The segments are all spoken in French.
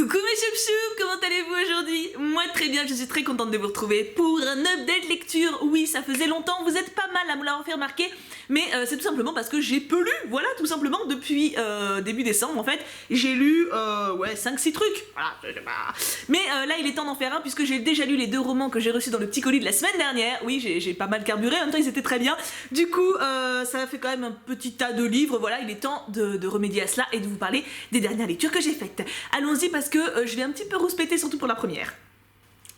Coucou mes choupchoups, comment allez-vous aujourd'hui? Moi très bien, je suis très contente de vous retrouver pour un update lecture. Oui, ça faisait longtemps, vous êtes pas mal à me l'avoir fait remarquer, mais c'est tout simplement parce que j'ai peu lu, voilà, tout simplement, depuis début décembre en fait. J'ai lu, 5-6 trucs, voilà. Mais là il est temps d'en faire un puisque j'ai déjà lu les 2 romans que j'ai reçus dans le petit colis de la semaine dernière. Oui, j'ai pas mal carburé, en même temps ils étaient très bien. Du coup, ça fait quand même un petit tas de livres, voilà, il est temps de remédier à cela et de vous parler des dernières lectures que j'ai faites. Allons-y parce que je vais un petit peu rouspéter, surtout pour la première.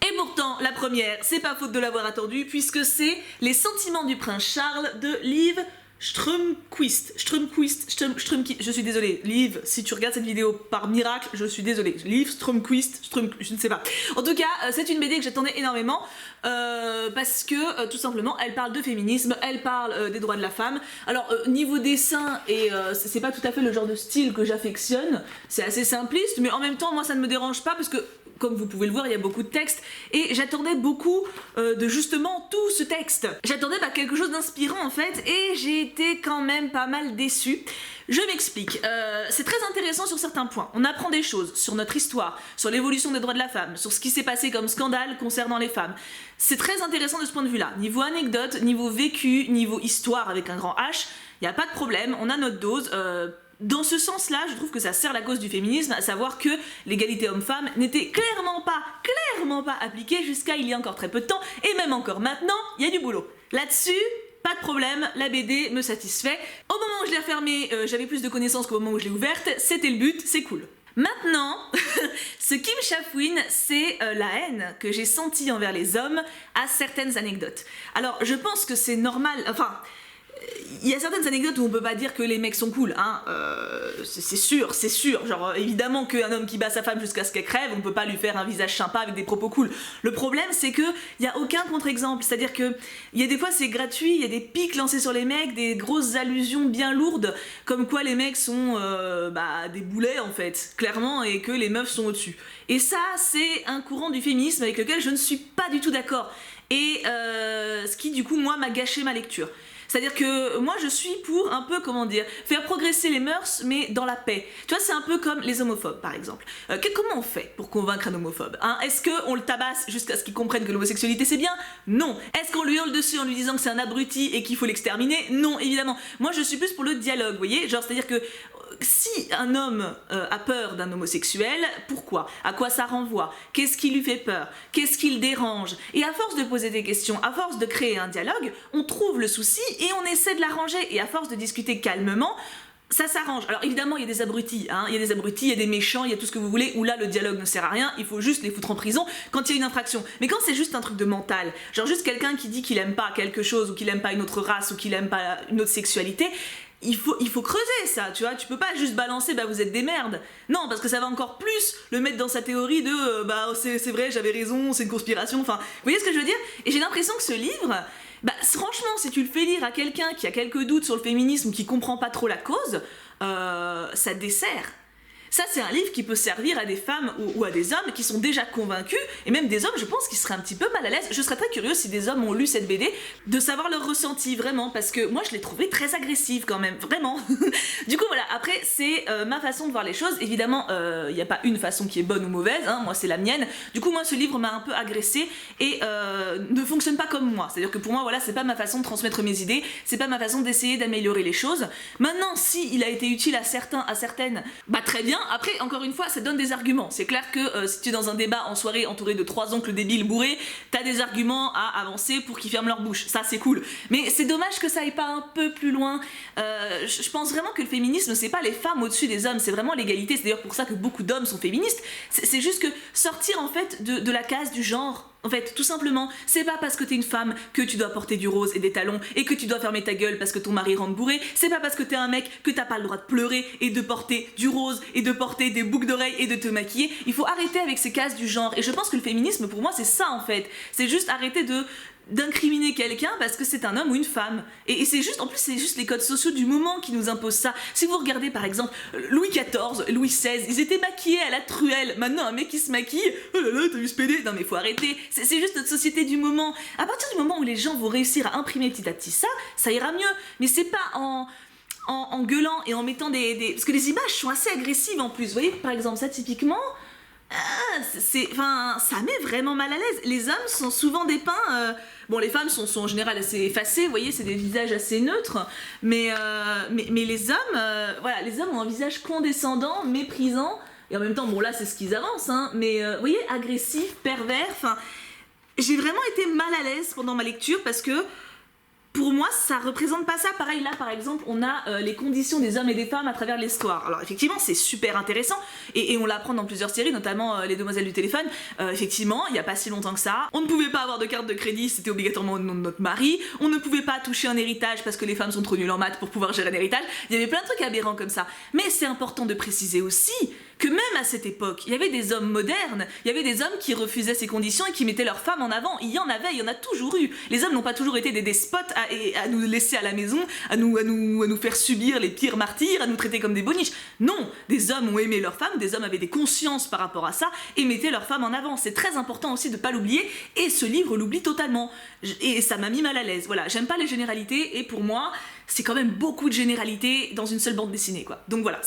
Et pourtant, la première, c'est pas faute de l'avoir attendue, puisque c'est Les Sentiments du Prince Charles de Liv Strömquist. Je suis désolée, Liv, si tu regardes cette vidéo par miracle, je suis désolée. Liv Strömquist, je ne sais pas. En tout cas, c'est une BD que j'attendais énormément, parce que, tout simplement, elle parle de féminisme, elle parle des droits de la femme. Alors, niveau dessin, et c'est pas tout à fait le genre de style que j'affectionne, c'est assez simpliste, mais en même temps, moi, ça ne me dérange pas, parce que comme vous pouvez le voir, il y a beaucoup de textes et j'attendais beaucoup de justement tout ce texte. J'attendais quelque chose d'inspirant en fait et j'ai été quand même pas mal déçue. Je m'explique, c'est très intéressant sur certains points. On apprend des choses sur notre histoire, sur l'évolution des droits de la femme, sur ce qui s'est passé comme scandale concernant les femmes. C'est très intéressant de ce point de vue-là. Niveau anecdote, niveau vécu, niveau histoire avec un grand H, il n'y a pas de problème, on a notre dose. Dans ce sens-là, je trouve que ça sert la cause du féminisme, à savoir que l'égalité homme-femme n'était clairement pas appliquée jusqu'à il y a encore très peu de temps, et même encore maintenant, il y a du boulot. Là-dessus, pas de problème, la BD me satisfait. Au moment où je l'ai refermée, j'avais plus de connaissances qu'au moment où je l'ai ouverte, c'était le but, c'est cool. Maintenant, ce qui me chafouine, c'est la haine que j'ai sentie envers les hommes à certaines anecdotes. Alors, je pense que c'est normal, enfin... Il y a certaines anecdotes où on peut pas dire que les mecs sont cool, hein, c'est sûr, genre évidemment qu'un homme qui bat sa femme jusqu'à ce qu'elle crève, on peut pas lui faire un visage sympa avec des propos cool. Le problème c'est que y a aucun contre-exemple, c'est-à-dire que il y a des fois c'est gratuit, il y a des pics lancés sur les mecs, des grosses allusions bien lourdes, comme quoi les mecs sont des boulets en fait, clairement, et que les meufs sont au-dessus. Et ça c'est un courant du féminisme avec lequel je ne suis pas du tout d'accord, et ce qui du coup moi m'a gâché ma lecture. C'est-à-dire que moi je suis pour un peu, comment dire, faire progresser les mœurs mais dans la paix. Tu vois, c'est un peu comme les homophobes par exemple. Comment on fait pour convaincre un homophobe, hein? Est-ce qu'on le tabasse jusqu'à ce qu'il comprenne que l'homosexualité c'est bien? Non. Est-ce qu'on lui hurle dessus en lui disant que c'est un abruti et qu'il faut l'exterminer? Non, évidemment. Moi je suis plus pour le dialogue, vous voyez, genre c'est-à-dire que si un homme a peur d'un homosexuel, pourquoi? À quoi ça renvoie? Qu'est-ce qui lui fait peur? Qu'est-ce qui le dérange? Et à force de poser des questions, à force de créer un dialogue, on trouve le souci et on essaie de l'arranger. Et à force de discuter calmement, ça s'arrange. Alors évidemment il y a des abrutis, hein, il y a des méchants, il y a tout ce que vous voulez, où là le dialogue ne sert à rien, il faut juste les foutre en prison quand il y a une infraction. Mais quand c'est juste un truc de mental, genre juste quelqu'un qui dit qu'il aime pas quelque chose, ou qu'il aime pas une autre race, ou qu'il aime pas une autre sexualité, il faut creuser ça, tu vois, tu peux pas juste balancer vous êtes des merdes. Non, parce que ça va encore plus le mettre dans sa théorie de c'est vrai, j'avais raison, c'est une conspiration, enfin, vous voyez ce que je veux dire? Et j'ai l'impression que ce livre, franchement, si tu le fais lire à quelqu'un qui a quelques doutes sur le féminisme ou qui comprend pas trop la cause, ça dessert. Ça, c'est un livre qui peut servir à des femmes ou à des hommes qui sont déjà convaincus, et même des hommes, je pense, qui seraient un petit peu mal à l'aise. Je serais très curieuse si des hommes ont lu cette BD, de savoir leur ressenti, vraiment, parce que moi, je l'ai trouvée très agressive quand même, vraiment. Du coup, voilà, après, c'est ma façon de voir les choses. Évidemment, il n'y a pas une façon qui est bonne ou mauvaise, hein, moi, c'est la mienne. Du coup, moi, ce livre m'a un peu agressée et ne fonctionne pas comme moi. C'est-à-dire que pour moi, voilà, c'est pas ma façon de transmettre mes idées, c'est pas ma façon d'essayer d'améliorer les choses. Maintenant, si il a été utile à certaines, très bien. Après, encore une fois, ça donne des arguments. C'est clair que si tu es dans un débat en soirée entouré de 3 oncles débiles bourrés, t'as des arguments à avancer pour qu'ils ferment leur bouche. Ça, c'est cool. Mais c'est dommage que ça aille pas un peu plus loin. Je pense vraiment que le féminisme, c'est pas les femmes au-dessus des hommes, c'est vraiment l'égalité. C'est d'ailleurs pour ça que beaucoup d'hommes sont féministes. C'est juste que sortir en fait de la case du genre. En fait, tout simplement, c'est pas parce que t'es une femme que tu dois porter du rose et des talons et que tu dois fermer ta gueule parce que ton mari rentre bourré. C'est pas parce que t'es un mec que t'as pas le droit de pleurer et de porter du rose et de porter des boucles d'oreilles et de te maquiller. Il faut arrêter avec ces cases du genre. Et je pense que le féminisme, pour moi, c'est ça en fait. C'est juste arrêter d'incriminer quelqu'un parce que c'est un homme ou une femme. Et c'est juste, en plus c'est juste les codes sociaux du moment qui nous imposent ça. Si vous regardez par exemple Louis XIV, Louis XVI, ils étaient maquillés à la truelle. Maintenant un mec qui se maquille, oh là là t'as vu ce PD? Non mais faut arrêter, c'est juste notre société du moment. À partir du moment où les gens vont réussir à imprimer petit à petit ça ira mieux. Mais c'est pas en gueulant et en mettant des... Parce que les images sont assez agressives en plus. Vous voyez par exemple ça typiquement... Enfin, ça met vraiment mal à l'aise. Les hommes sont souvent dépeints. Bon, les femmes sont en général assez effacées, vous voyez, c'est des visages assez neutres. Mais les hommes, voilà, les hommes ont un visage condescendant, méprisant. Et en même temps, bon là, c'est ce qu'ils avancent, hein. Mais vous voyez, agressif, pervers. Enfin, j'ai vraiment été mal à l'aise pendant ma lecture parce que pour moi, ça représente pas ça. Pareil, là, par exemple, on a les conditions des hommes et des femmes à travers l'histoire. Alors, effectivement, c'est super intéressant, et on l'apprend dans plusieurs séries, notamment Les Demoiselles du téléphone. Effectivement, il y a pas si longtemps que ça, on ne pouvait pas avoir de carte de crédit, c'était obligatoirement au nom de notre mari. On ne pouvait pas toucher un héritage parce que les femmes sont trop nulles en maths pour pouvoir gérer un héritage. Il y avait plein de trucs aberrants comme ça. Mais c'est important de préciser aussi que même à cette époque, il y avait des hommes modernes, il y avait des hommes qui refusaient ces conditions et qui mettaient leurs femmes en avant. Il y en avait, il y en a toujours eu. Les hommes n'ont pas toujours été des despotes à nous laisser à la maison, à nous faire subir les pires martyrs, à nous traiter comme des boniches. Non, des hommes ont aimé leurs femmes, des hommes avaient des consciences par rapport à ça et mettaient leurs femmes en avant. C'est très important aussi de ne pas l'oublier, et ce livre l'oublie totalement. Et ça m'a mis mal à l'aise. Voilà, j'aime pas les généralités, et pour moi, c'est quand même beaucoup de généralités dans une seule bande dessinée, quoi. Donc voilà,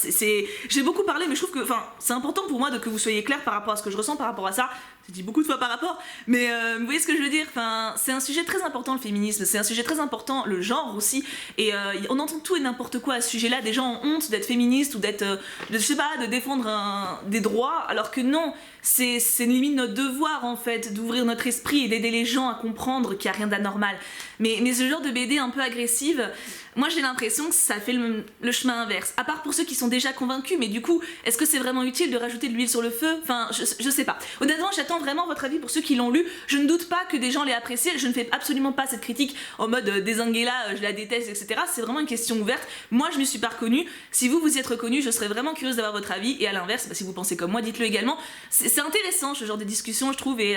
j'ai beaucoup parlé, mais je trouve que, enfin, c'est important pour moi que vous soyez clair par rapport à ce que je ressens par rapport à ça. J'ai dit beaucoup de fois par rapport, mais vous voyez ce que je veux dire. Enfin, c'est un sujet très important, le féminisme, c'est un sujet très important, le genre aussi, et on entend tout et n'importe quoi à ce sujet-là. Des gens ont honte d'être féministes ou d'être, je sais pas, de défendre des droits, alors que non, c'est limite notre devoir en fait, d'ouvrir notre esprit et d'aider les gens à comprendre qu'il n'y a rien d'anormal. Mais ce genre de BD un peu agressive, moi j'ai l'impression que ça fait le chemin inverse. À part pour ceux qui sont déjà convaincus, mais du coup, est-ce que c'est vraiment utile de rajouter de l'huile sur le feu? Enfin, je sais pas. Honnêtement, j'attends vraiment votre avis pour ceux qui l'ont lu. Je ne doute pas que des gens l'aient apprécié. Je ne fais absolument pas cette critique en mode désinguée-là, je la déteste, etc. C'est vraiment une question ouverte. Moi, je ne m'y suis pas reconnue. Si vous y êtes reconnu, je serais vraiment curieuse d'avoir votre avis. Et à l'inverse, si vous pensez comme moi, dites-le également. C'est intéressant ce genre de discussion, je trouve. Et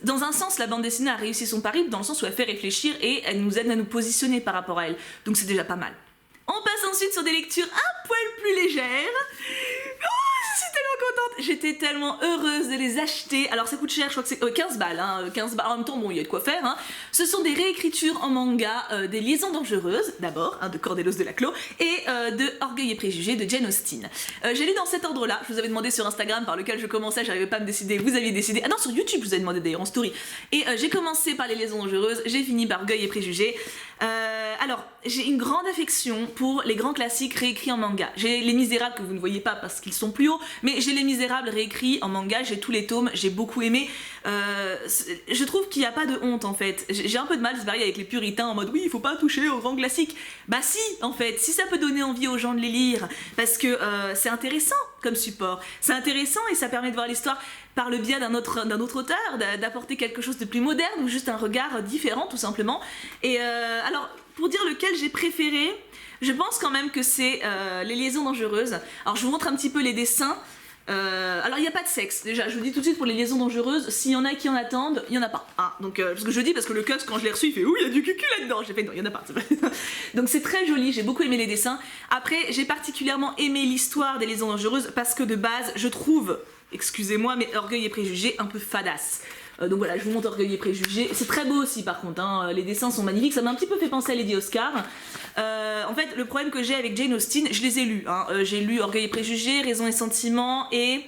dans un sens, la bande dessinée a réussi son pari, dans le sens où elle fait réfléchir et elle nous aide à nous positionner par rapport à elle. Donc c'est déjà pas mal. On passe ensuite sur des lectures un poil plus légères. Oh, je suis tellement contente. J'étais tellement heureuse de les acheter. Alors ça coûte cher, je crois que c'est 15 balles, hein, 15 balles. En même temps, bon, il y a de quoi faire, hein. Ce sont des réécritures en manga des Liaisons dangereuses, d'abord, hein, de Cordelos Delaclos, et de Orgueil et préjugés de Jane Austen. J'ai lu dans cet ordre-là. Je vous avais demandé sur Instagram par lequel je commençais, j'arrivais pas à me décider. Vous aviez décidé. Ah non, sur YouTube, je vous avez demandé d'ailleurs en story. Et j'ai commencé par les Liaisons dangereuses, j'ai fini par Orgueil et préjugés. Alors, j'ai une grande affection pour les grands classiques réécrits en manga. J'ai Les Misérables que vous ne voyez pas parce qu'ils sont plus hauts, mais j'ai Les Misérables réécrits en manga, j'ai tous les tomes, j'ai beaucoup aimé. Je trouve qu'il n'y a pas de honte en fait. J'ai un peu de mal, c'est pareil avec les puritains en mode oui, il faut pas toucher aux grands classiques. Bah si, en fait, si ça peut donner envie aux gens de les lire, parce que c'est intéressant comme support. C'est intéressant et ça permet de voir l'histoire par le biais d'un autre auteur, d'apporter quelque chose de plus moderne ou juste un regard différent tout simplement. Et alors, pour dire lequel j'ai préféré, je pense quand même que c'est Les Liaisons dangereuses. Alors je vous montre un petit peu les dessins. Alors il n'y a pas de sexe, déjà je vous dis tout de suite pour Les Liaisons dangereuses, s'il y en a qui en attendent, il n'y en a pas, hein. Donc parce que je dis parce que le cut quand je l'ai reçu il fait ouh il y a du cucu là-dedans, j'ai fait non il n'y en a pas. Donc c'est très joli, j'ai beaucoup aimé les dessins. Après j'ai particulièrement aimé l'histoire des Liaisons dangereuses parce que de base je trouve, excusez-moi mais Orgueil et préjugés un peu fadasse. Donc voilà, je vous montre Orgueil et préjugés. C'est très beau aussi par contre, hein. Les dessins sont magnifiques, ça m'a un petit peu fait penser à Lady Oscar. En fait, le problème que j'ai avec Jane Austen, je les ai lus, hein. J'ai lu Orgueil et préjugés, Raison et sentiments et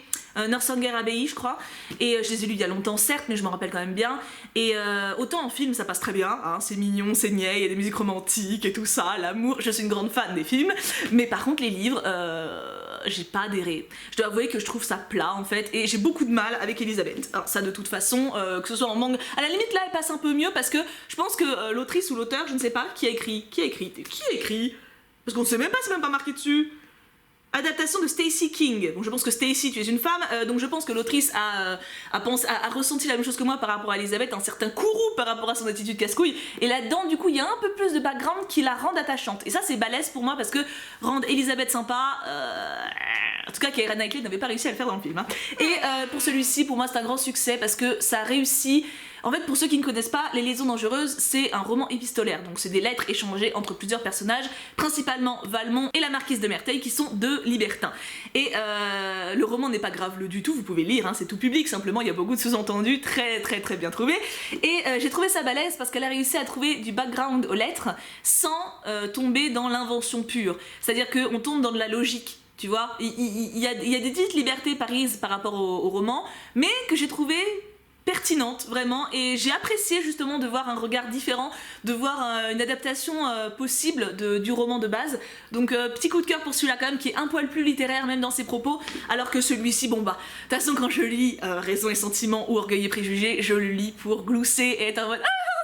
Northanger Abbey, je crois. Et je les ai lus il y a longtemps, certes, mais je m'en rappelle quand même bien. Et autant en film, ça passe très bien, hein, c'est mignon, c'est niais, il y a des musiques romantiques et tout ça, l'amour. Je suis une grande fan des films, mais par contre, les livres, j'ai pas adhéré. Je dois avouer que je trouve ça plat en fait, et j'ai beaucoup de mal avec Elisabeth. Alors, ça, de toute façon, que ce soit en manga. À la limite, là, elle passe un peu mieux parce que je pense que l'autrice ou l'auteur, je ne sais pas, qui a écrit. Parce qu'on ne sait même pas, c'est même pas marqué dessus. Adaptation de Stacey King. Bon, je pense que Stacey, tu es une femme, donc je pense que l'autrice a ressenti la même chose que moi par rapport à Elisabeth, un certain courroux par rapport à son attitude casse-couille. Et là-dedans, du coup, il y a un peu plus de background qui la rend attachante. Et ça, c'est balèze pour moi parce que rendre Elisabeth sympa, en tout cas, Keira Knightley n'avait pas réussi à le faire dans le film, hein. Et pour celui-ci, pour moi, c'est un grand succès parce que ça réussit. En fait, pour ceux qui ne connaissent pas, Les Liaisons dangereuses, c'est un roman épistolaire, donc c'est des lettres échangées entre plusieurs personnages, principalement Valmont et la marquise de Merteuil, qui sont deux libertins. Et le roman n'est pas graveleux du tout, vous pouvez lire, hein, c'est tout public, simplement il y a beaucoup de sous-entendus, très très très bien trouvés. Et j'ai trouvé ça balèze parce qu'elle a réussi à trouver du background aux lettres sans tomber dans l'invention pure. C'est-à-dire qu'on tombe dans de la logique. tu vois. Il y a des petites libertés prises par rapport au roman, mais que j'ai trouvé pertinente vraiment, et j'ai apprécié justement de voir un regard différent, de voir une adaptation possible du roman de base. Donc petit coup de cœur pour celui-là quand même, qui est un poil plus littéraire même dans ses propos, alors que celui-ci, bon bah, de toute façon quand je lis Raison et Sentiment ou Orgueil et Préjugés, je le lis pour glousser et être en mode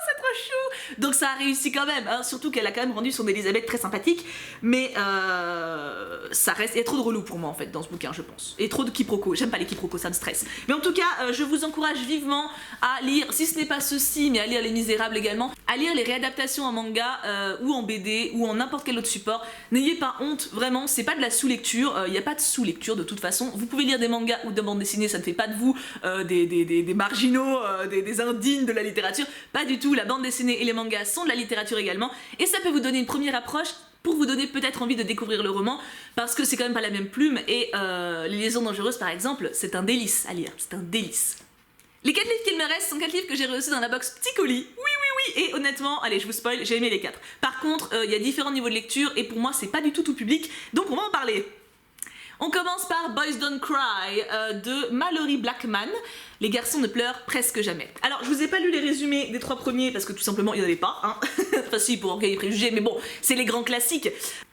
c'est trop chou. Donc ça a réussi quand même, hein, surtout qu'elle a quand même rendu son Elisabeth très sympathique, mais ça reste, il y a trop de relou pour moi en fait dans ce bouquin, je pense, et trop de quiproquos. J'aime pas les quiproquos, ça me stresse. Mais en tout cas, je vous encourage vivement à lire, si ce n'est pas ceci, mais à lire Les Misérables également, à lire les réadaptations en manga ou en BD ou en n'importe quel autre support. N'ayez pas honte, vraiment, c'est pas de la sous-lecture, il n'y a pas de sous-lecture de toute façon. Vous pouvez lire des mangas ou des bandes dessinées, ça ne fait pas de vous des marginaux, des indignes de la littérature, pas du tout. La bande dessinée et les mangas sont de la littérature également, et ça peut vous donner une première approche pour vous donner peut-être envie de découvrir le roman, parce que c'est quand même pas la même plume, et Les Liaisons Dangereuses par exemple, c'est un délice à lire, c'est un délice. Les 4 livres qu'il me reste sont 4 livres que j'ai reçus dans la box Petit Colis, oui, et honnêtement, allez je vous spoil, j'ai aimé les 4. Par contre, il y a différents niveaux de lecture, et pour moi c'est pas du tout public, donc on va en parler. On commence par Boys Don't Cry de Mallory Blackman. Les garçons ne pleurent presque jamais. Alors, je vous ai pas lu les résumés des 3 premiers parce que tout simplement il n'y en avait pas. Hein. Enfin, si, pour Orgueil et Préjugés, mais bon, c'est les grands classiques.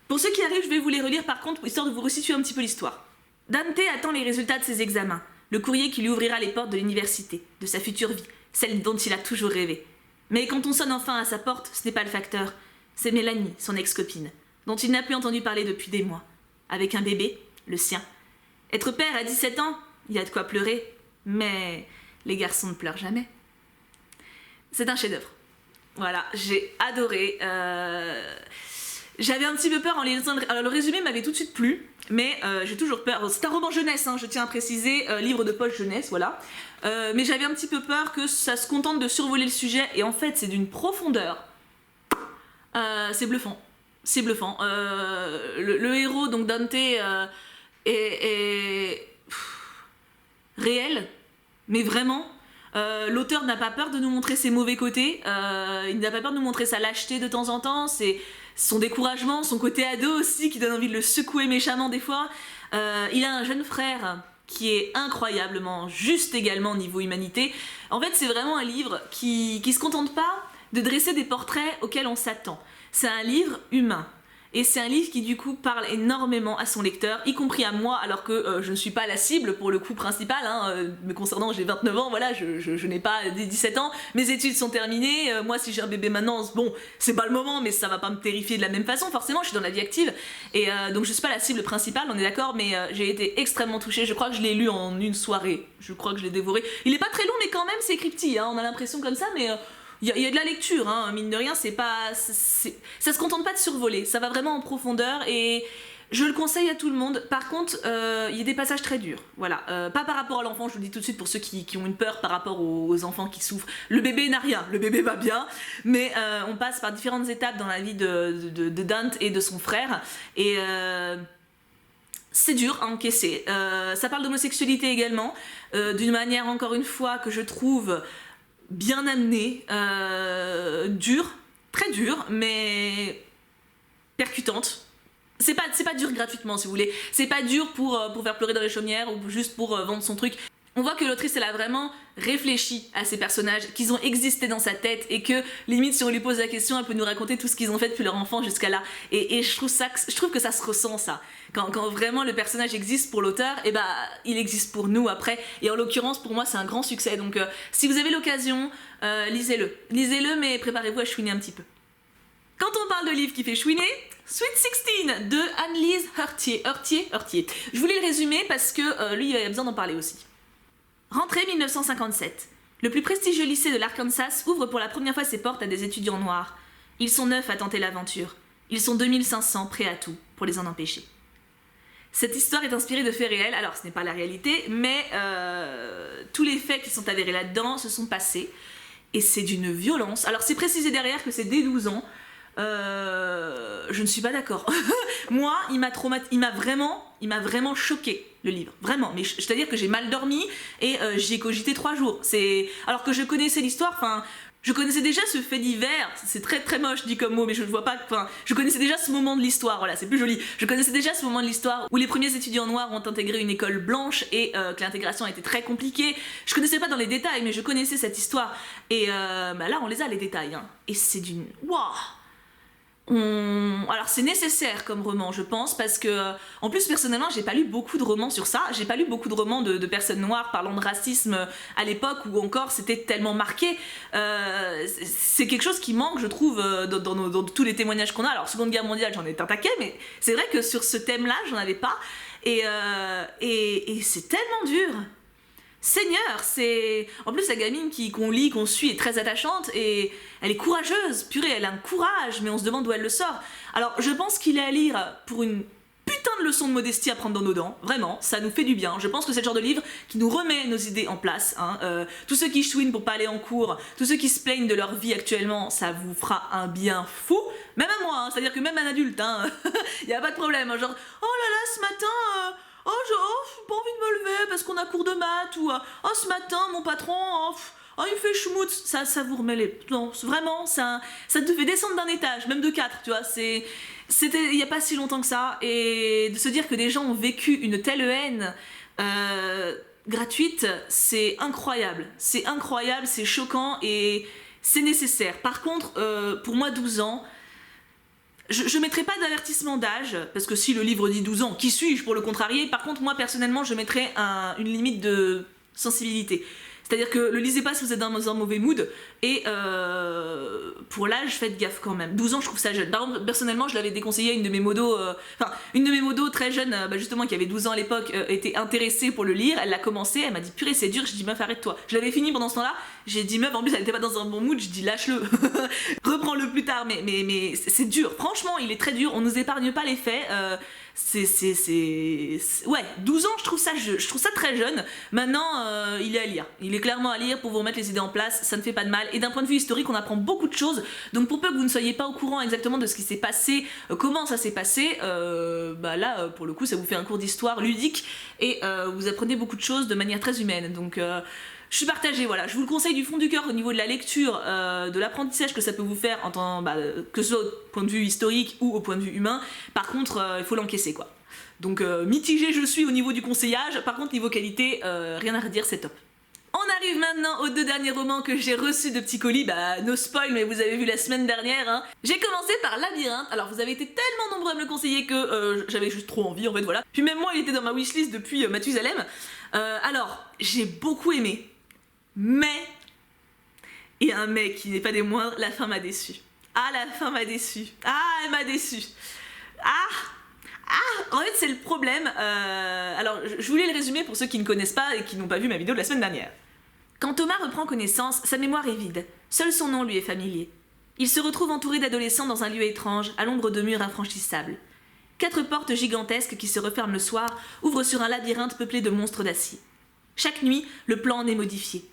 Pour ceux qui arrivent, je vais vous les relire par contre, histoire de vous resituer un petit peu l'histoire. Dante attend les résultats de ses examens, le courrier qui lui ouvrira les portes de l'université, de sa future vie, celle dont il a toujours rêvé. Mais quand on sonne enfin à sa porte, ce n'est pas le facteur, c'est Mélanie, son ex-copine, dont il n'a plus entendu parler depuis des mois. Avec un bébé, le sien. Être père à 17 ans, il y a de quoi pleurer, mais les garçons ne pleurent jamais. C'est un chef-d'œuvre. Voilà, j'ai adoré. J'avais un petit peu peur en lisant. Alors le résumé m'avait tout de suite plu, mais j'ai toujours peur. C'est un roman jeunesse, hein, je tiens à préciser, livre de poche jeunesse, voilà. Mais j'avais un petit peu peur que ça se contente de survoler le sujet, et en fait c'est d'une profondeur. C'est bluffant. C'est bluffant. Le héros, donc Dante, est réel, mais vraiment. L'auteur n'a pas peur de nous montrer ses mauvais côtés, il n'a pas peur de nous montrer sa lâcheté de temps en temps, son découragement, son côté ado aussi qui donne envie de le secouer méchamment des fois. Il a un jeune frère qui est incroyablement juste également niveau humanité. En fait, c'est vraiment un livre qui se contente pas de dresser des portraits auxquels on s'attend. C'est un livre humain. Et c'est un livre qui du coup parle énormément à son lecteur, y compris à moi, alors que je ne suis pas la cible pour le coup principal, hein, me concernant j'ai 29 ans, voilà, je n'ai pas 17 ans, mes études sont terminées, moi si j'ai un bébé maintenant, bon, c'est pas le moment, mais ça va pas me terrifier de la même façon, forcément, je suis dans la vie active, et donc je suis pas la cible principale, on est d'accord, mais j'ai été extrêmement touchée, je crois que je l'ai lu en une soirée, je crois que je l'ai dévoré, il est pas très long, mais quand même c'est écrit petit, hein, on a l'impression comme ça, mais... Il y a de la lecture, hein, mine de rien, ça se contente pas de survoler, ça va vraiment en profondeur et je le conseille à tout le monde. Par contre, il y a des passages très durs, voilà. Pas par rapport à l'enfant, je vous le dis tout de suite pour ceux qui ont une peur par rapport aux enfants qui souffrent. Le bébé n'a rien, le bébé va bien, mais on passe par différentes étapes dans la vie de Dante et de son frère et... c'est dur à encaisser. Ça parle d'homosexualité également, d'une manière encore une fois que je trouve... bien amenée, dure, très dure, mais percutante. C'est pas dur gratuitement si vous voulez, c'est pas dur pour faire pleurer dans les chaumières ou juste pour vendre son truc. On voit que l'autrice elle a vraiment réfléchi à ces personnages, qu'ils ont existé dans sa tête et que limite si on lui pose la question elle peut nous raconter tout ce qu'ils ont fait depuis leur enfance jusqu'à là et je trouve que ça se ressent ça quand vraiment le personnage existe pour l'auteur et bah il existe pour nous après et en l'occurrence pour moi c'est un grand succès donc si vous avez l'occasion lisez-le mais préparez-vous à chouiner un petit peu. Quand on parle de livre qui fait chouiner, Sweet 16 de Anne-Lise Heurtier. Je voulais le résumer parce que lui il a besoin d'en parler aussi. Rentrée 1957. Le plus prestigieux lycée de l'Arkansas ouvre pour la première fois ses portes à des étudiants noirs. Ils sont 9 à tenter l'aventure. Ils sont 2500 prêts à tout pour les en empêcher. Cette histoire est inspirée de faits réels, alors ce n'est pas la réalité, mais tous les faits qui sont avérés là-dedans se sont passés. Et c'est d'une violence. Alors c'est précisé derrière que c'est dès 12 ans. Je ne suis pas d'accord. Moi, il m'a vraiment choqué le livre, vraiment. Mais c'est-à-dire que j'ai mal dormi et j'y ai cogité 3 jours. Alors que je connaissais l'histoire, enfin, Je connaissais déjà ce fait divers, c'est très très moche dit comme mot, mais je ne vois pas, enfin, je connaissais déjà ce moment de l'histoire, voilà, c'est plus joli. Je connaissais déjà ce moment de l'histoire où les premiers étudiants noirs ont intégré une école blanche et que l'intégration a été très compliquée. Je connaissais pas dans les détails, mais je connaissais cette histoire. Et bah là, on les a les détails, hein. Et c'est d'une... Waouh! Alors c'est nécessaire comme roman, je pense, parce que en plus personnellement j'ai pas lu beaucoup de romans sur ça, j'ai pas lu beaucoup de romans de personnes noires parlant de racisme à l'époque où encore c'était tellement marqué. C'est quelque chose qui manque, je trouve, dans tous les témoignages qu'on a. Alors Seconde Guerre mondiale, j'en ai un taquet, mais c'est vrai que sur ce thème-là, j'en avais pas. Et c'est tellement dur. Seigneur, c'est... En plus, la gamine qu'on lit, qu'on suit est très attachante et elle est courageuse. Purée, elle a un courage, mais on se demande d'où elle le sort. Alors, je pense qu'il est à lire pour une putain de leçon de modestie à prendre dans nos dents. Vraiment, ça nous fait du bien. Je pense que c'est le genre de livre qui nous remet nos idées en place. Hein. Tous ceux qui chouinent pour pas aller en cours, tous ceux qui se plaignent de leur vie actuellement, ça vous fera un bien fou. Même à moi, hein. C'est-à-dire que même un adulte, hein, y a pas de problème. Hein. Genre, oh là là, ce matin... j'ai pas envie de me lever parce qu'on a cours de maths, ou oh ce matin mon patron, il me fait schmoutz, ça vous remet les... Non, vraiment, ça te fait descendre d'un étage, même de 4, tu vois, c'était il y a pas si longtemps que ça, et de se dire que des gens ont vécu une telle haine gratuite, c'est incroyable, c'est choquant et c'est nécessaire. Par contre, pour moi 12 ans, je mettrai pas d'avertissement d'âge, parce que si le livre dit 12 ans, qui suis-je pour le contrarier? Par contre, moi, personnellement, je mettrai une limite de sensibilité. C'est-à-dire que le lisez pas si vous êtes dans un mauvais mood, et pour l'âge, faites gaffe quand même. 12 ans, je trouve ça jeune. Par exemple, personnellement, je l'avais déconseillé à une de mes modos, une de mes modos très jeune, justement, qui avait 12 ans à l'époque, était intéressée pour le lire, elle l'a commencé, elle m'a dit purée, c'est dur, je dis meuf, arrête-toi. Je l'avais fini pendant ce temps-là, j'ai dit meuf, en plus, elle était pas dans un bon mood, je dis lâche-le, reprends-le plus tard, mais c'est dur, franchement, il est très dur, on nous épargne pas les faits, ouais, 12 ans, je trouve ça très jeune. Maintenant, il est à lire. Il est clairement à lire pour vous remettre les idées en place, ça ne fait pas de mal. Et d'un point de vue historique, on apprend beaucoup de choses. Donc pour peu que vous ne soyez pas au courant exactement de ce qui s'est passé, comment ça s'est passé, là, pour le coup, ça vous fait un cours d'histoire ludique et vous apprenez beaucoup de choses de manière très humaine. Donc je suis partagée, voilà. Je vous le conseille du fond du cœur au niveau de la lecture, de l'apprentissage que ça peut vous faire, que ce soit au point de vue historique ou au point de vue humain. Par contre, il faut l'encaisser, quoi. Donc mitigée je suis au niveau du conseillage. Par contre, niveau qualité, rien à redire, c'est top. On arrive maintenant aux 2 derniers romans que j'ai reçus de petits colis. No spoil, mais vous avez vu la semaine dernière. Hein. J'ai commencé par Labyrinthe. Alors, vous avez été tellement nombreux à me le conseiller que j'avais juste trop envie, en fait, voilà. Puis même moi, il était dans ma wishlist depuis Mathusalem. Alors, j'ai beaucoup aimé. Mais, et un mec qui n'est pas des moindres, la fin m'a déçu. Ah, la fin m'a déçu. Ah, elle m'a déçu. En fait, c'est le problème. Alors, je voulais le résumer pour ceux qui ne connaissent pas et qui n'ont pas vu ma vidéo de la semaine dernière. Quand Thomas reprend connaissance, sa mémoire est vide. Seul son nom lui est familier. Il se retrouve entouré d'adolescents dans un lieu étrange, à l'ombre de murs infranchissables. 4 portes gigantesques qui se referment le soir ouvrent sur un labyrinthe peuplé de monstres d'acier. Chaque nuit, le plan en est modifié.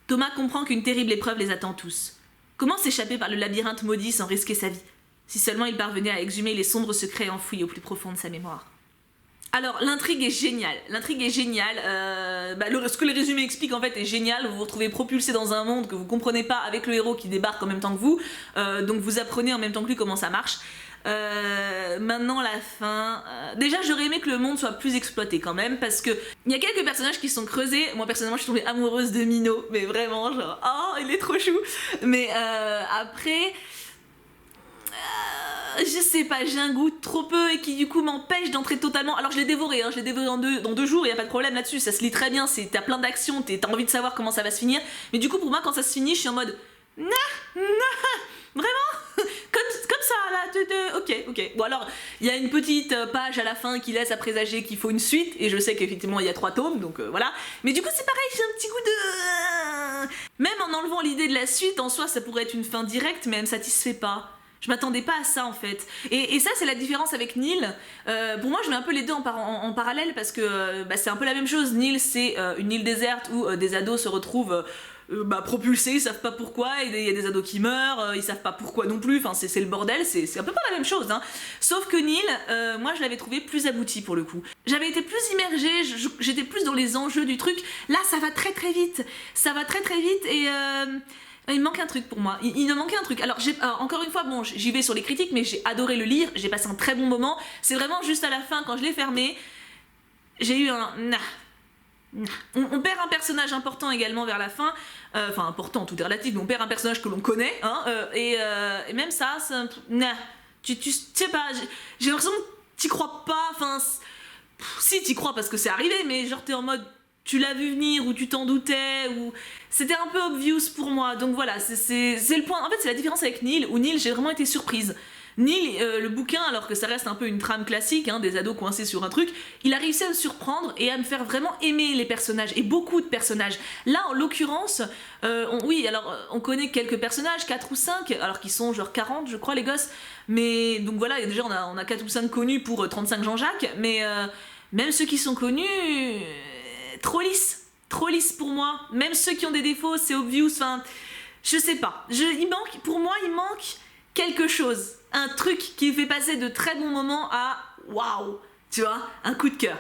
Thomas comprend qu'une terrible épreuve les attend tous. Comment s'échapper par le labyrinthe maudit sans risquer sa vie? Si seulement il parvenait à exhumer les sombres secrets enfouis au plus profond de sa mémoire. Alors, l'intrigue est géniale. Ce que le résumé explique en fait est génial. Vous vous retrouvez propulsé dans un monde que vous comprenez pas avec le héros qui débarque en même temps que vous. Donc vous apprenez en même temps que lui comment ça marche. Maintenant la fin... déjà j'aurais aimé que le monde soit plus exploité quand même, parce que il y a quelques personnages qui sont creusés. Moi personnellement je suis tombée amoureuse de Mino, mais vraiment genre oh il est trop chou. Mais après... je sais pas, j'ai un goût trop peu et qui du coup m'empêche d'entrer totalement. Alors je l'ai dévoré, hein, je l'ai dévoré dans deux jours, y a pas de problème là-dessus, ça se lit très bien, t'as plein d'actions, t'as envie de savoir comment ça va se finir. Mais du coup pour moi quand ça se finit je suis en mode vraiment comme ça là, ok. Bon alors il y a une petite page à la fin qui laisse à présager qu'il faut une suite, et je sais qu'effectivement il y a 3 tomes, donc voilà. Mais du coup c'est pareil, j'ai un petit goût de... Même en enlevant l'idée de la suite, en soi ça pourrait être une fin directe, mais elle me satisfait pas. Je m'attendais pas à ça en fait. Et ça c'est la différence avec Nil. Pour moi je mets un peu les deux en parallèle, parce que c'est un peu la même chose. Nil c'est une île déserte où des ados se retrouvent propulsés, ils savent pas pourquoi, il y a des ados qui meurent, ils savent pas pourquoi non plus, enfin c'est le bordel, c'est un peu pas la même chose, hein. Sauf que Nil, moi je l'avais trouvé plus abouti pour le coup. J'avais été plus immergée, j'étais plus dans les enjeux du truc. Là ça va très vite, et Il me manque un truc pour moi, il me manquait un truc. Alors, encore une fois, bon, j'y vais sur les critiques, mais j'ai adoré le lire, j'ai passé un très bon moment. C'est vraiment juste à la fin, quand je l'ai fermé, j'ai eu un... On perd un personnage important également vers la fin, enfin important, tout est relatif, mais on perd un personnage que l'on connaît, hein, et même ça, tu sais pas, j'ai l'impression que t'y crois pas, enfin, si t'y crois parce que c'est arrivé, mais genre t'es en mode, tu l'as vu venir, ou tu t'en doutais, ou... C'était un peu obvious pour moi, donc voilà, c'est le point, en fait c'est la différence avec Nil, où Nil j'ai vraiment été surprise. Nil, le bouquin, alors que ça reste un peu une trame classique, hein, des ados coincés sur un truc, il a réussi à me surprendre et à me faire vraiment aimer les personnages, et beaucoup de personnages. Là, en l'occurrence, on connaît quelques personnages, 4 ou 5, alors qu'ils sont genre 40, je crois, les gosses, mais donc voilà, déjà on a 4 ou 5 connus pour 35 Jean-Jacques, mais même ceux qui sont connus, trop lisses pour moi, même ceux qui ont des défauts, c'est obvious, enfin, je sais pas, pour moi, il manque quelque chose. Un truc qui fait passer de très bons moments à waouh, tu vois, un coup de cœur.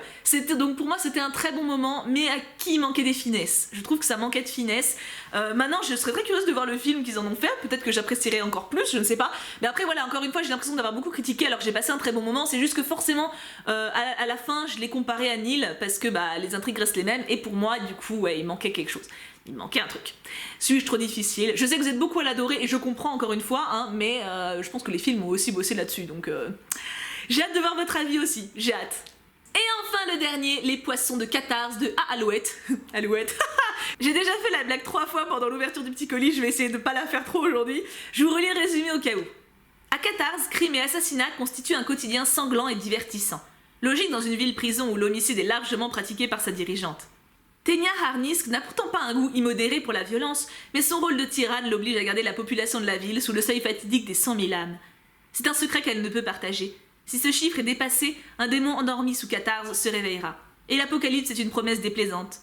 Donc pour moi c'était un très bon moment, mais à qui manquait des finesses. Je trouve que ça manquait de finesse. Maintenant je serais très curieuse de voir le film qu'ils en ont fait, peut-être que j'apprécierais encore plus, je ne sais pas. Mais après voilà, encore une fois j'ai l'impression d'avoir beaucoup critiqué alors que j'ai passé un très bon moment, c'est juste que forcément à la fin je l'ai comparé à Nil parce que bah, les intrigues restent les mêmes et pour moi du coup ouais, il manquait quelque chose. Il me manquait un truc. Suis-je trop difficile? Je sais que vous êtes beaucoup à l'adorer et je comprends encore une fois, hein, mais je pense que les films ont aussi bossé là-dessus, donc j'ai hâte de voir votre avis aussi, j'ai hâte. Et enfin le dernier, les poissons de Catharse de Alouette. Alouette. J'ai déjà fait la blague 3 fois pendant l'ouverture du petit colis, je vais essayer de pas la faire trop aujourd'hui. Je vous relis le résumé au cas où. À Catharse, crime et assassinat constituent un quotidien sanglant et divertissant. Logique dans une ville-prison où l'homicide est largement pratiqué par sa dirigeante. Tenya Harnisk n'a pourtant pas un goût immodéré pour la violence, mais son rôle de tyranne l'oblige à garder la population de la ville sous le seuil fatidique des 100 000 âmes. C'est un secret qu'elle ne peut partager. Si ce chiffre est dépassé, un démon endormi sous Catharse se réveillera. Et l'apocalypse est une promesse déplaisante.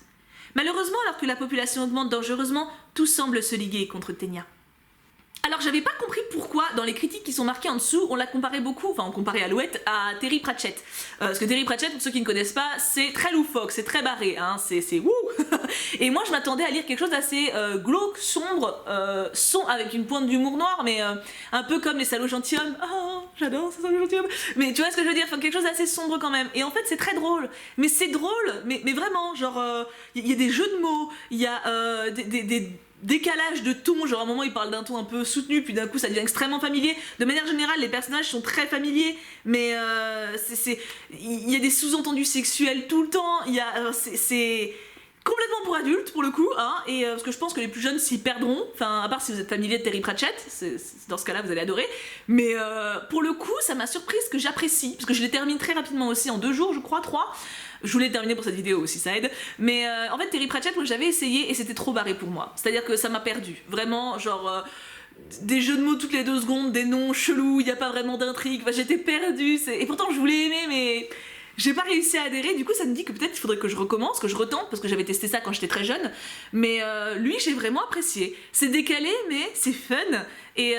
Malheureusement, alors que la population augmente dangereusement, tout semble se liguer contre Tenya. Alors j'avais pas compris pourquoi dans les critiques qui sont marquées en dessous on la comparait beaucoup, enfin on comparait Alouette à Terry Pratchett. Parce que Terry Pratchett, pour ceux qui ne connaissent pas, c'est très loufoque, c'est très barré, hein, c'est wouh. Et moi je m'attendais à lire quelque chose d'assez glauque, sombre, avec une pointe d'humour noir, mais un peu comme les salauds gentilshommes. Oh, j'adore ces salauds gentilshommes. Mais tu vois ce que je veux dire, enfin, quelque chose d'assez sombre quand même. Et en fait c'est très drôle, mais c'est drôle, mais vraiment, genre, il y a des jeux de mots, il y a des décalage de ton, genre à un moment il parle d'un ton un peu soutenu puis d'un coup ça devient extrêmement familier. De manière générale les personnages sont très familiers, mais il y a des sous-entendus sexuels tout le temps, c'est complètement pour adultes pour le coup, hein, et parce que je pense que les plus jeunes s'y perdront, enfin à part si vous êtes familier de Terry Pratchett, dans ce cas-là vous allez adorer, mais pour le coup ça m'a surprise, que j'apprécie, parce que je les termine très rapidement aussi en 2 jours je crois, 3. Je voulais terminer pour cette vidéo aussi, ça aide. Mais en fait, Terry Pratchett, moi j'avais essayé et c'était trop barré pour moi. C'est-à-dire que ça m'a perdu. Vraiment, genre, des jeux de mots toutes les 2 secondes, des noms chelous, il n'y a pas vraiment d'intrigue. Enfin, j'étais perdue. Et pourtant, je voulais aimer, mais j'ai pas réussi à adhérer. Du coup, ça me dit que peut-être il faudrait que je recommence, que je retente, parce que j'avais testé ça quand j'étais très jeune. Mais lui, j'ai vraiment apprécié. C'est décalé, mais c'est fun. Et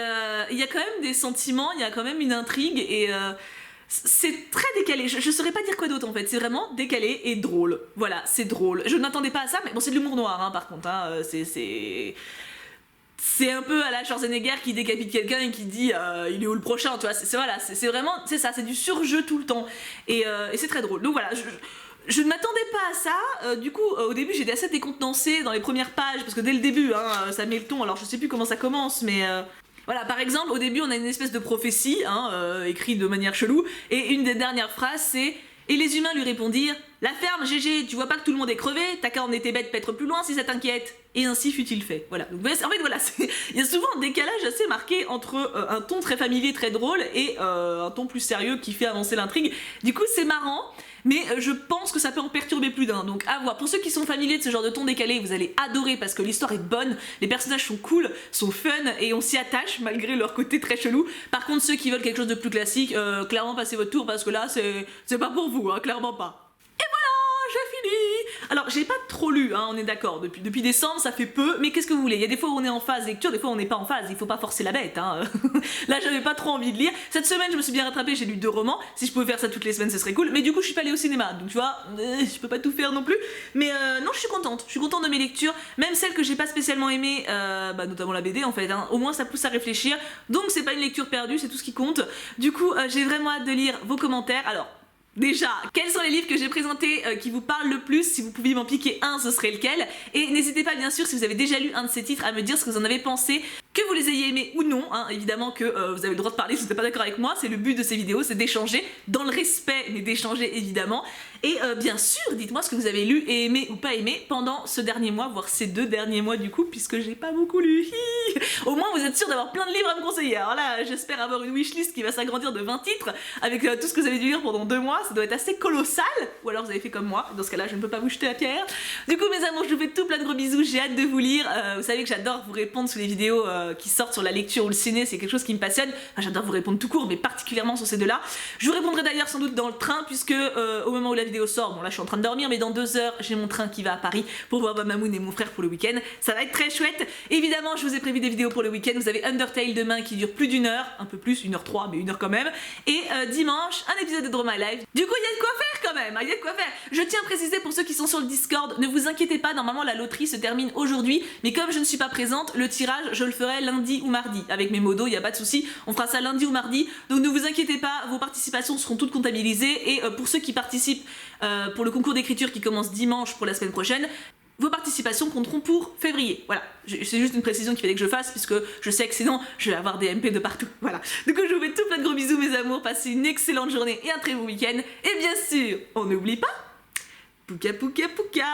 il y a quand même des sentiments, il y a quand même une intrigue et... c'est très décalé, je saurais pas dire quoi d'autre en fait, c'est vraiment décalé et drôle. Voilà, c'est drôle. Je ne m'attendais pas à ça, mais bon, c'est de l'humour noir, hein, par contre. Hein, c'est un peu à la Schwarzenegger qui décapite quelqu'un et qui dit il est où le prochain, tu vois. Voilà, c'est vraiment, c'est ça, c'est du surjeu tout le temps. Et c'est très drôle. Donc voilà, je ne m'attendais pas à ça, du coup au début j'étais assez décontenancée dans les premières pages, parce que dès le début, hein, ça met le ton, alors je sais plus comment ça commence, mais... Voilà, par exemple, au début, on a une espèce de prophétie, hein, écrite de manière chelou, et une des dernières phrases, c'est « Et les humains lui répondirent « La ferme, GG, tu vois pas que tout le monde est crevé, t'as qu'à emmener tes bêtes peut-être plus loin si ça t'inquiète. » Et ainsi fut-il fait. Voilà. Donc, en fait, voilà, il y a souvent un décalage assez marqué entre un ton très familier, très drôle, et un ton plus sérieux qui fait avancer l'intrigue. Du coup, c'est marrant. Mais je pense que ça peut en perturber plus d'un, donc à voir. Pour ceux qui sont familiers de ce genre de ton décalé, vous allez adorer parce que l'histoire est bonne, les personnages sont cool, sont fun et on s'y attache malgré leur côté très chelou. Par contre, ceux qui veulent quelque chose de plus classique, clairement passez votre tour parce que là c'est pas pour vous, hein, clairement pas. Et voilà, j'ai fini. Alors j'ai pas trop lu, hein, on est d'accord, depuis décembre ça fait peu, mais qu'est-ce que vous voulez, il y a des fois où on est en phase lecture, des fois on n'est pas en phase, il faut pas forcer la bête, hein. Là j'avais pas trop envie de lire, cette semaine je me suis bien rattrapée, j'ai lu 2 romans, si je pouvais faire ça toutes les semaines ce serait cool, mais du coup je suis pas allée au cinéma, donc tu vois, je peux pas tout faire non plus, mais non je suis contente de mes lectures, même celles que j'ai pas spécialement aimées, notamment la BD en fait, hein, au moins ça pousse à réfléchir, donc c'est pas une lecture perdue, c'est tout ce qui compte. Du coup j'ai vraiment hâte de lire vos commentaires. Alors déjà, quels sont les livres que j'ai présentés qui vous parlent le plus? Si vous pouviez m'en piquer un, ce serait lequel? Et n'hésitez pas bien sûr, si vous avez déjà lu un de ces titres, à me dire ce que vous en avez pensé, que vous les ayez aimés ou non, hein. Évidemment que vous avez le droit de parler si vous n'êtes pas d'accord avec moi, c'est le but de ces vidéos, c'est d'échanger, dans le respect, mais d'échanger évidemment. Et bien sûr, dites-moi ce que vous avez lu et aimé ou pas aimé pendant ce dernier mois, voire ces 2 derniers mois du coup, puisque j'ai pas beaucoup lu. Au moins vous êtes sûr d'avoir plein de livres à me conseiller. Alors là, j'espère avoir une wishlist qui va s'agrandir de 20 titres, avec tout ce que vous avez dû lire pendant 2 mois, ça doit être assez colossal, ou alors vous avez fait comme moi, dans ce cas-là je ne peux pas vous jeter la pierre. Du coup mes amours, je vous fais tout plein de gros bisous, j'ai hâte de vous lire, vous savez que j'adore vous répondre sous les vidéos qui sortent sur la lecture ou le ciné, c'est quelque chose qui me passionne, enfin, j'adore vous répondre tout court, mais particulièrement sur ces 2-là. Je vous répondrai d'ailleurs sans doute dans le train, puisque au moment où la vidéo sort, bon là je suis en train de dormir, mais dans 2 heures j'ai mon train qui va à Paris pour voir Mamoun et mon frère pour le week-end, ça va être très chouette. Évidemment je vous ai prévu des vidéos pour le week-end, vous avez Undertale demain qui dure plus d'1 heure, un peu plus, 1h03, mais 1 heure quand même, et dimanche un épisode de Draw My Life. Du coup il y a de quoi faire quand même, il y a de quoi faire. Je tiens à préciser pour ceux qui sont sur le Discord, ne vous inquiétez pas, normalement la loterie se termine aujourd'hui, mais comme je ne suis pas présente, le tirage je le ferai lundi ou mardi, avec mes modos, il n'y a pas de souci, on fera ça lundi ou mardi, donc ne vous inquiétez pas, vos participations seront toutes comptabilisées, et pour ceux qui participent pour le concours d'écriture qui commence dimanche pour la semaine prochaine, vos participations compteront pour février. Voilà, c'est juste une précision qu'il fallait que je fasse, puisque je sais que sinon je vais avoir des MP de partout. Voilà, du coup je vous fais tout plein de gros bisous mes amours, passez une excellente journée et un très bon week-end, et bien sûr, on n'oublie pas, pouka pouka pouka.